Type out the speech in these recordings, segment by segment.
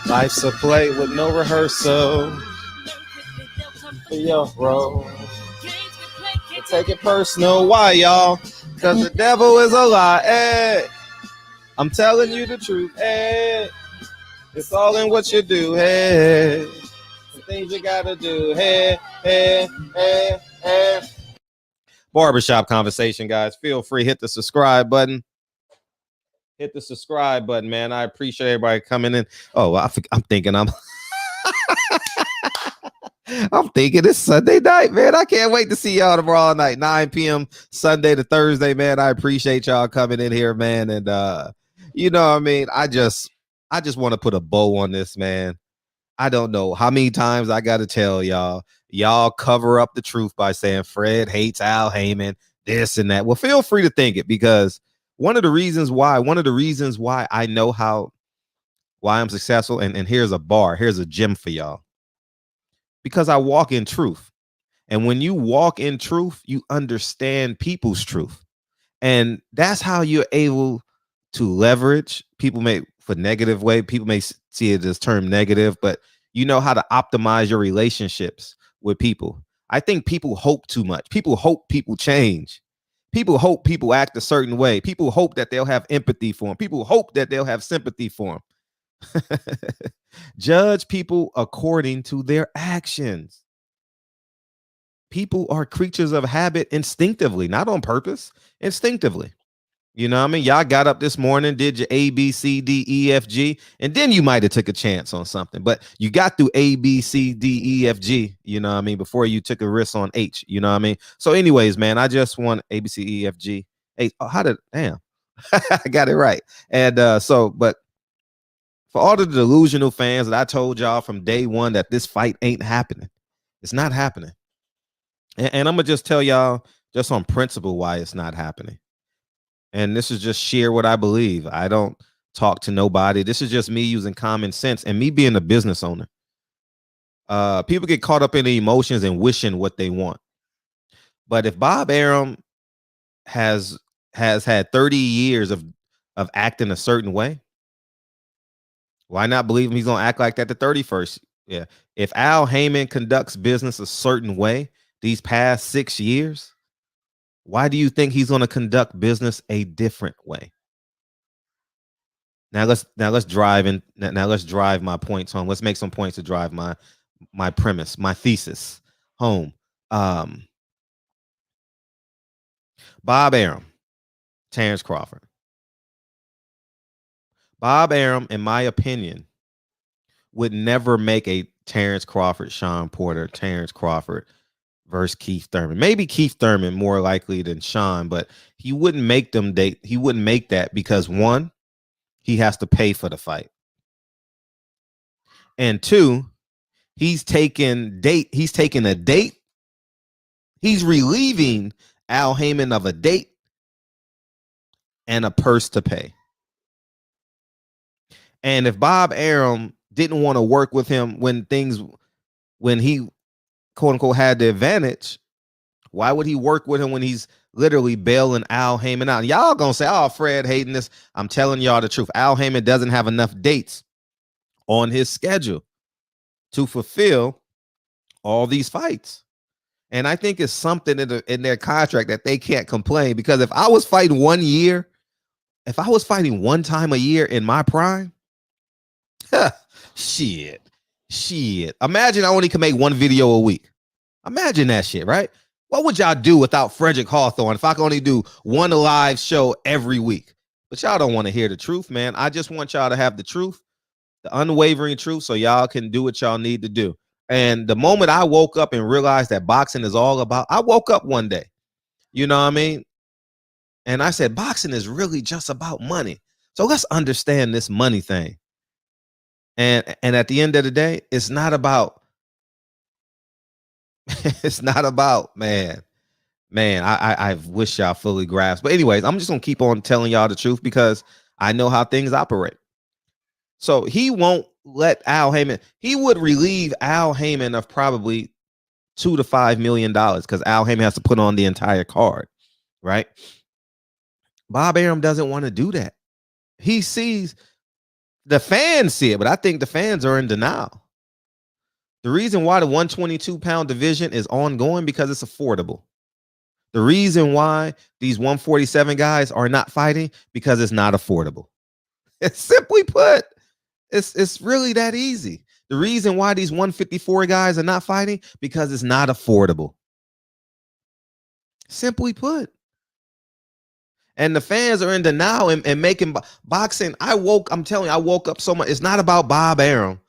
Life's a play with no rehearsal. Yo, bro. Take it personal. Why, y'all? Because the devil is a lie. Hey, I'm telling you the truth. Hey, it's all in what you do. Hey, the things you gotta do. Hey, hey, hey, hey. Barbershop conversation, guys. Feel free. Hit the subscribe button. Hit the subscribe button, man. I appreciate everybody coming in. Oh, I'm thinking I'm thinking it's Sunday night, man. I can't wait to see y'all tomorrow night, 9 p.m. Sunday to Thursday, man. I appreciate y'all coming in here, man. And you know what I mean? I just want to put a bow on this, man. I don't know how many times I gotta tell y'all cover up the truth by saying Fred hates Al Heyman, this and that. Well, feel free to think it, because one of the reasons why I know why I'm successful, and here's a gem for y'all. Because I walk in truth. And when you walk in truth, you understand people's truth. And that's how you're able to leverage. People may, for negative way, people may see it as term negative, but you know how to optimize your relationships with people. I think people hope too much. People hope people change. People hope people act a certain way. People hope that they'll have empathy for them. People hope that they'll have sympathy for them. Judge people according to their actions. People are creatures of habit instinctively, not on purpose, instinctively. You know what I mean? Y'all got up this morning, did your A, B, C, D, E, F, G, and then you might have took a chance on something, but you got through A, B, C, D, E, F, G, you know what I mean, before you took a risk on H, you know what I mean? So anyways, man, I just want A, B, C, E, F, G, H. Oh, damn, I got it right. And but for all the delusional fans that I told y'all from day one that this fight ain't happening, it's not happening. And I'm going to just tell y'all just on principle why it's not happening. And this is just sheer what I believe. I don't talk to nobody. This is just me using common sense and me being a business owner. People get caught up in the emotions and wishing what they want. But if Bob Arum has had 30 years of acting a certain way, why not believe him? He's going to act like that the 31st. Yeah. If Al Heyman conducts business a certain way these past 6 years, why do you think he's going to conduct business a different way? Now let's drive my points home. Let's make some points to drive my premise, my thesis home. Bob Arum, Terence Crawford. Bob Arum, in my opinion, would never make a Terence Crawford, Shawn Porter, Terence Crawford versus Keith Thurman. Maybe Keith Thurman more likely than Shawn, but he wouldn't make them date. He wouldn't make that because one, he has to pay for the fight. And two, he's taking a date. He's relieving Al Heyman of a date and a purse to pay. And if Bob Arum didn't want to work with him when he quote unquote had the advantage, why would he work with him when he's literally bailing Al Heyman out? Y'all gonna say, oh, Fred hating this. I'm telling y'all the truth. Al Heyman doesn't have enough dates on his schedule to fulfill all these fights. And I think it's something in their contract that they can't complain, because if I was fighting one time a year in my prime, shit. Imagine I only can make one video a week. Imagine that shit, right? What would y'all do without Frederick Hawthorne if I could only do one live show every week? But y'all don't want to hear the truth, man. I just want y'all to have the truth, the unwavering truth, so y'all can do what y'all need to do. And the moment I woke up and realized that boxing is all about, I woke up one day, you know what I mean? And I said, boxing is really just about money. So let's understand this money thing. And at the end of the day, it's not about, man, I wish y'all fully grasp. But anyways, I'm just going to keep on telling y'all the truth because I know how things operate. So he won't let Al Heyman, he would relieve Al Heyman of probably $2 to $5 million because Al Heyman has to put on the entire card, right? Bob Arum doesn't want to do that. He sees, the fans see it, but I think the fans are in denial. The reason why the 122-pound division is ongoing because it's affordable. The reason why these 147 guys are not fighting because it's not affordable. It's simply put, it's really that easy. The reason why these 154 guys are not fighting because it's not affordable. Simply put. And the fans are in denial and making boxing. I'm telling you, I woke up so much. It's not about Bob Arum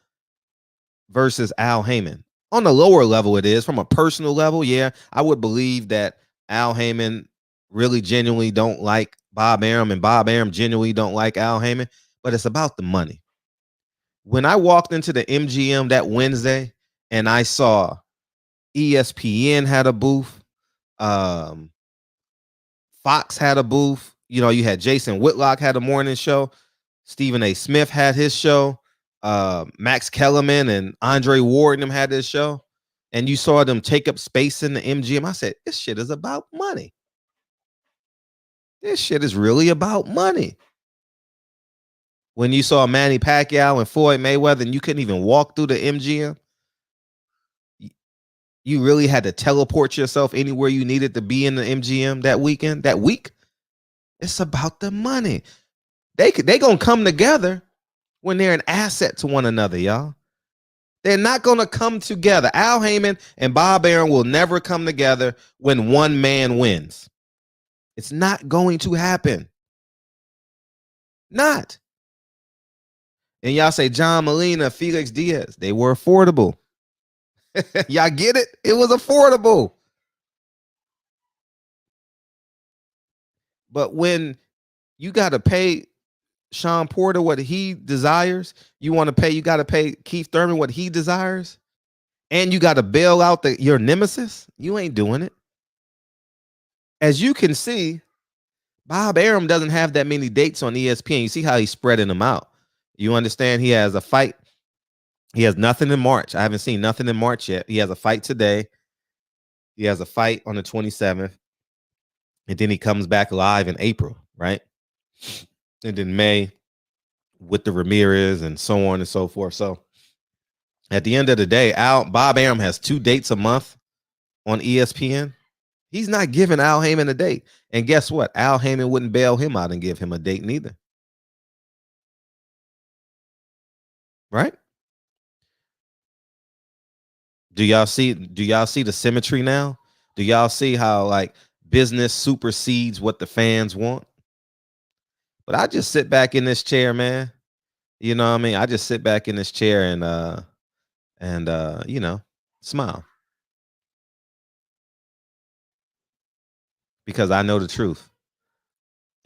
versus Al Heyman. On the lower level, it is. From a personal level, yeah, I would believe that Al Heyman really genuinely don't like Bob Arum, and Bob Arum genuinely don't like Al Heyman. But it's about the money. When I walked into the MGM that Wednesday and I saw ESPN had a booth, Fox had a booth, you had Jason Whitlock had a morning show, Stephen A. Smith had his show, Max Kellerman and Andre Ward and them had this show, and you saw them take up space in the MGM. I said, this shit is about money. This shit is really about money. When you saw Manny Pacquiao and Floyd Mayweather and you couldn't even walk through the MGM, you really had to teleport yourself anywhere you needed to be in the MGM that week. It's about the money. They gonna come together when they're an asset to one another, y'all. They're not gonna come together. Al Heyman and Bob Arum will never come together when one man wins. It's not going to happen. Not. And y'all say John Molina, Felix Diaz, they were affordable. Y'all get it? It was affordable. But when you got to pay Shawn Porter what he desires, you got to pay Keith Thurman what he desires, and you got to bail out your nemesis, you ain't doing it. As you can see, Bob Arum doesn't have that many dates on ESPN. You see how he's spreading them out. You understand? He has a fight. He has nothing in March. I haven't seen nothing in March yet. He has a fight today. He has a fight on the 27th. And then he comes back live in April, right? And then May with the Ramirez and so on and so forth. So at the end of the day, Bob Arum has 2 dates a month on ESPN. He's not giving Al Heyman a date. And guess what? Al Heyman wouldn't bail him out and give him a date neither. Right? Do y'all see the symmetry now? Do y'all see how like business supersedes what the fans want? But I just sit back in this chair, man. You know what I mean? I just sit back in this chair and smile. Because I know the truth.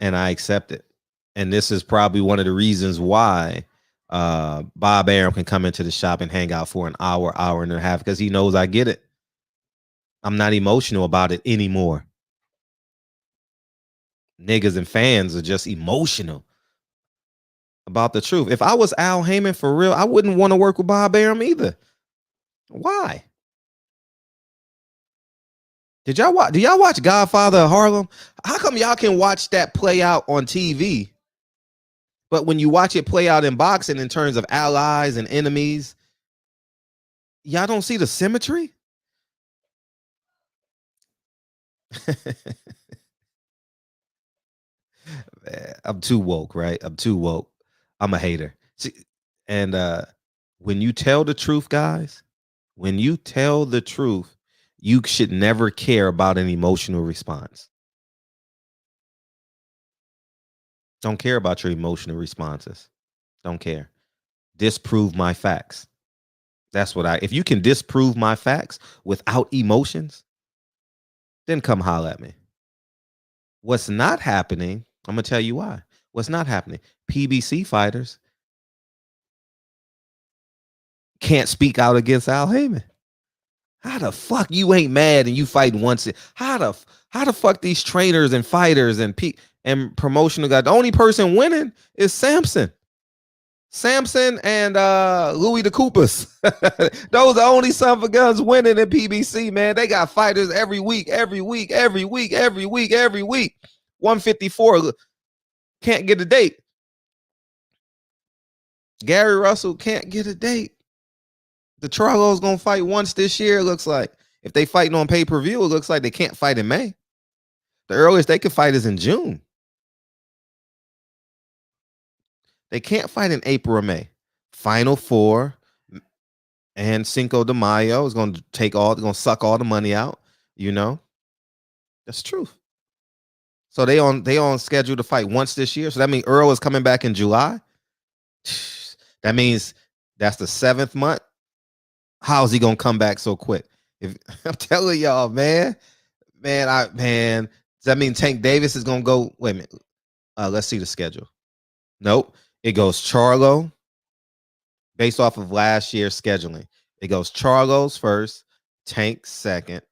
And I accept it. And this is probably one of the reasons why Bob Arum can come into the shop and hang out for an hour and a half, because he knows I get it. I'm not emotional about it anymore. Niggas and fans are just emotional about the truth. If I was Al Heyman for real, I wouldn't want to work with Bob Arum either. Why? Do y'all watch Godfather of Harlem? How come y'all can watch that play out on TV, but when you watch it play out in boxing in terms of allies and enemies, y'all don't see the symmetry? I'm too woke, right? I'm too woke. I'm a hater. See, and when you tell the truth, guys, when you tell the truth, you should never care about an emotional response. Don't care about your emotional responses. Don't care. Disprove my facts. That's what if you can disprove my facts without emotions, then come holler at me. What's not happening, I'm going to tell you why. What's not happening? PBC fighters can't speak out against Al Heyman. How the fuck you ain't mad and you fight once? How the fuck these trainers and fighters and promotional guys? The only person winning is Samson and Louis the Coopers. Those are the only son of a guns winning in PBC, man. They got fighters every week. 154 can't get a date. Gary Russell can't get a date. The Charlo's gonna fight once this year. It looks like if they fighting on pay-per-view, it looks like they can't fight in May. The earliest they could fight is in June. They can't fight in April or May. Final Four and Cinco de Mayo is going to going to suck all the money out. You know, that's truth. So they on schedule to fight once this year. So that means Earl is coming back in July. That means that's the 7th month. How is he gonna come back so quick? If I'm telling y'all, man, does that mean Tank Davis is gonna go? Wait a minute. Let's see the schedule. Nope. It goes Charlo based off of last year's scheduling. It goes Charlo's first, Tank second,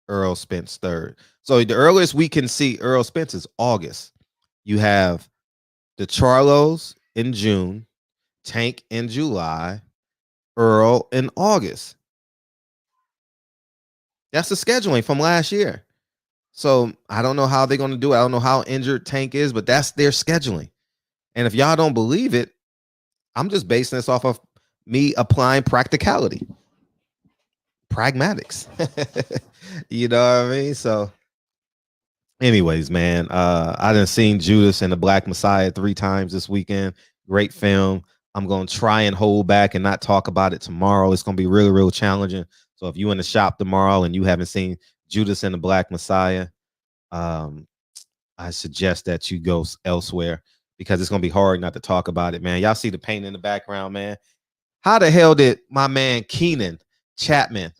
Earl Spence third. So the earliest we can see Earl Spence is August. You have the Charlos in June, Tank in July, Earl in August. That's the scheduling from last year. So I don't know how they're going to do it. I don't know how injured Tank is, but that's their scheduling. And if y'all don't believe it, I'm just basing this off of me applying practicality, pragmatics. You know what I mean? So anyways, man, I done seen Judas and the Black Messiah 3 times this weekend. Great film. I'm going to try and hold back and not talk about it tomorrow. It's going to be really, real challenging. So if you in the shop tomorrow and you haven't seen Judas and the Black Messiah, I suggest that you go elsewhere because it's going to be hard not to talk about it, man. Y'all see the paint in the background, man. How the hell did my man Keenan Chapman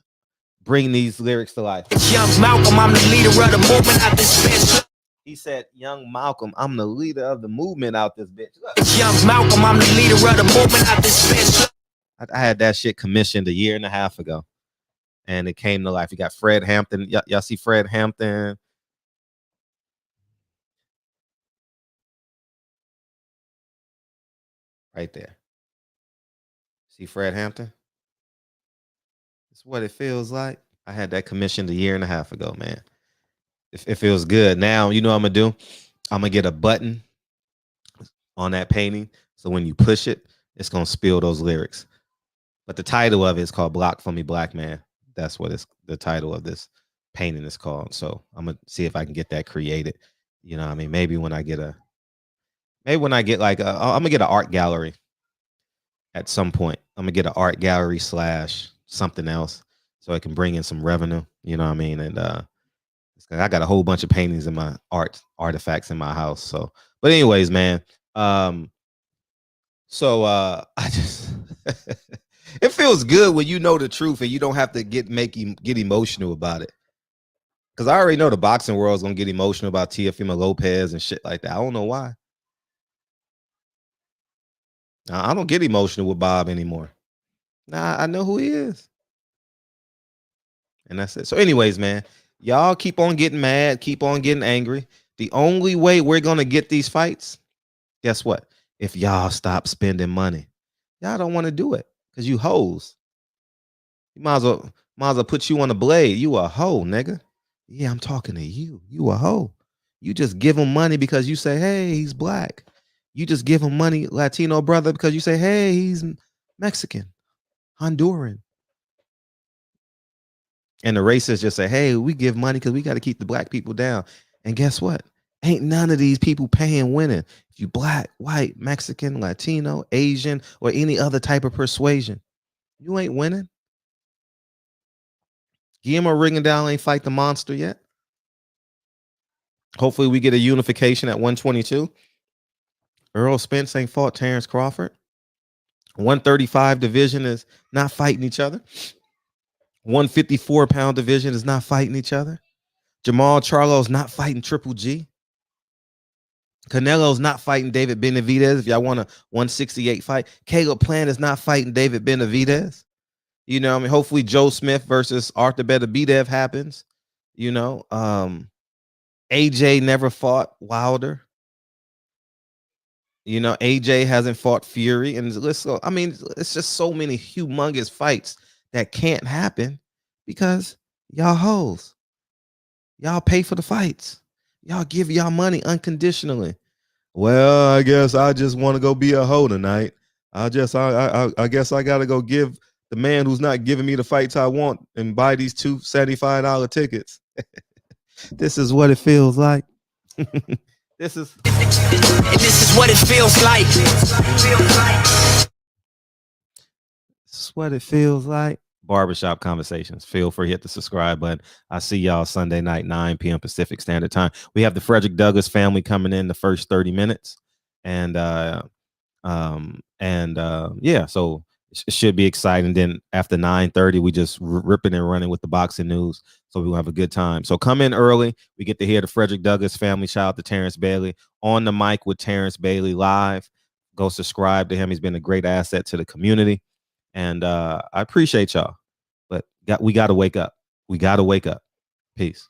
bring these lyrics to life? Young Malcolm, I'm the leader of the movement out this bitch. He said, Young Malcolm, I'm the leader of the movement out this bitch. Young Malcolm, I'm the leader of the movement out this bitch. I had that shit commissioned a year and a half ago, and it came to life. You got Fred Hampton. Y'all see Fred Hampton? Right there. See Fred Hampton? It's what it feels like. I had that commissioned a year and a half ago, man. It feels good. Now, you know what I'm going to do? I'm going to get a button on that painting. So when you push it, it's going to spill those lyrics. But the title of it is called Block for Me, Black Man. That's what the title of this painting is called. So I'm going to see if I can get that created. You know what I mean? Maybe when I get I'm going to get an art gallery at some point. I'm going to get an art gallery / something else so I can bring in some revenue. You know what I mean? And I got a whole bunch of paintings in my artifacts in my house. So, but anyways, man. I just it feels good when you know the truth and you don't have to get emotional about it. Because I already know the boxing world is gonna get emotional about Teofimo Lopez and shit like that. I don't know why. I don't get emotional with Bob anymore. Nah, I know who he is. And that's it. So, anyways, man, y'all keep on getting mad, keep on getting angry. The only way we're gonna get these fights, guess what? If y'all stop spending money. Y'all don't want to do it because you hoes. You might as well put you on the blade. You a hoe, nigga. Yeah, I'm talking to you. You a hoe. You just give him money because you say, hey, he's black. You just give him money, Latino brother, because you say, hey, he's Mexican, Honduran. And the racists just say, hey, we give money because we got to keep the black people down. And guess what? Ain't none of these people paying winning. If you black, white, Mexican, Latino, Asian, or any other type of persuasion, you ain't winning. Guillermo Rigondeaux ain't fight the monster yet. Hopefully we get a unification at 122. Earl Spence ain't fought Terence Crawford. 135 division is not fighting each other. 154-pound division is not fighting each other. Jamal Charlo's not fighting Triple G. Canelo's not fighting David Benavidez. If y'all want a 168 fight, Caleb Plant is not fighting David Benavidez. You know, I mean, hopefully Joe Smith versus Arthur Beterbiev happens. You know, AJ never fought Wilder. You know, AJ hasn't fought Fury, and let's go. I mean, it's just so many humongous fights that can't happen because y'all hoes. Y'all pay for the fights. Y'all give y'all money unconditionally. Well, I guess I just want to go be a hoe tonight. I guess I gotta go give the man who's not giving me the fights I want and buy these two $75 tickets. This is what it feels like. This is what it feels like. This is what it feels like. Barbershop Conversations. Feel free to hit the subscribe button. I see y'all Sunday night, 9 p.m. Pacific Standard Time. We have the Frederick Douglass family coming in the first 30 minutes. And yeah, so it should be exciting. Then after 9:30, we just ripping and running with the boxing news. So we'll have a good time. So come in early. We get to hear the Frederick Douglass family. Shout out to Terence Bailey. On the mic with Terence Bailey live. Go subscribe to him. He's been a great asset to the community. And I appreciate y'all. But we got to wake up. We got to wake up. Peace.